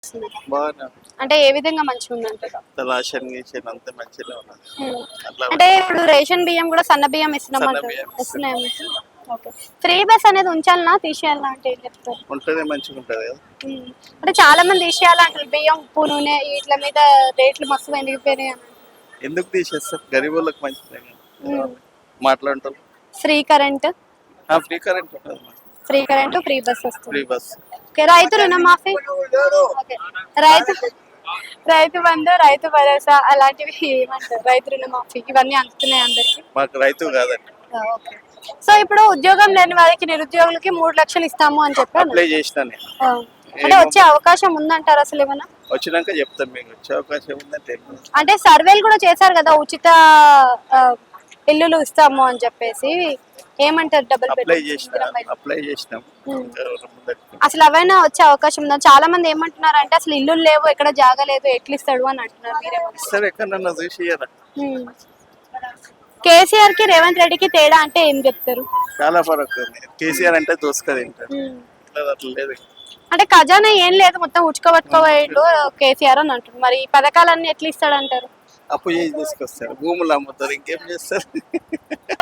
బాగానే ఉంది. అంటే ఏ విధంగా మంచిగా ఉందంటారు? రేషన్ గీషన్ అంతా మంచిగా ఉన్నది. అట్లా అంటే ఇప్పుడు రేషన్ బియ్యం కూడా సన్న బియ్యం సన్న ఇస్తున్నామంటారు. బియ్యం ఇస్తున్నాయి మీకు? ఓకే. ఫ్రీ బస్ అనేది ఉంచాలనా తీసేయాలనా అంటే ఏం చెప్తారు? ఉంటేనే మంచిగా ఉంటది కదా. అంటే చాలా మంది తీసేయాలంటారు, బియ్యం ఉప్పు నూనె వీటి మీద రేట్లు మస్తు పెరిగిపోయినాయి అని. ఎందుకు తీసేస్తారు? గరీబులకు మంచిదే కదా. మాట్లాడుతారు. ఫ్రీ కరెంట్ ఫ్రీ కరెంట్ ఉంటుంది. ఫ్రీ బస్ వస్తుంది. Free bus. ఓకే. రైతు రుణమాఫీ, ఓకే. రైతు రైతు బంధు, రైతు భరోసా అలాంటివి ఏమంటారు? రైతు రుణమాఫీ ఇవన్నీ అందుతున్నాయి అందరికి? మాకు రైతు కాదండి. ఓకే. సో ఇప్పుడు ఉద్యోగం లేని వారికి, నిరుద్యోగులకి 3 లక్షలు ఇస్తాము అని చెప్పారు. అప్లై చేసిన నేను. అంటే వచ్చే అవకాశం ఉందంటారు అసలు ఏమన్నా? వచ్చినాక చెప్తాను మీకు. వచ్చే అవకాశం ఉందంటే అంటే సర్వేలు కూడా చేశారు కదా, ఉచిత ఇల్లులు ఇస్తాము అని చెప్పేసి. ఏమంటారు? డబుల్ అప్లై చేసినాం. అసలు అవైనా వచ్చే అవకాశం ఉందా? చాలా మంది ఏమంటున్నారు అంటే అసలు ఇల్లు లేవు, ఎక్కడ జాగా లేదు, ఎట్లు ఇస్తాడు అని అంటున్నారు. సరే ఎక్కడన్నా చూసి కేసీఆర్ కి రేవంత్ రెడ్డికి తేడా అంటే ఏం చెప్తారు? చాలా ఫరక్ ఉంది. కేసీఆర్ అంటే దోసుకది అట్లా లేదు. అంటే ఖజానా ఏం లేదు, మొత్తం ఉచ్చుకోబట్టుకోబోయిండు కేసీఆర్ అని అంటారు. మరి ఈ పథకాలన్నీ ఎట్లా ఇస్తాడంటారు? అప్పు చేసి తీసుకొస్తారు, భూములు అమ్ముతారు, ఇంకేం చేస్తారు.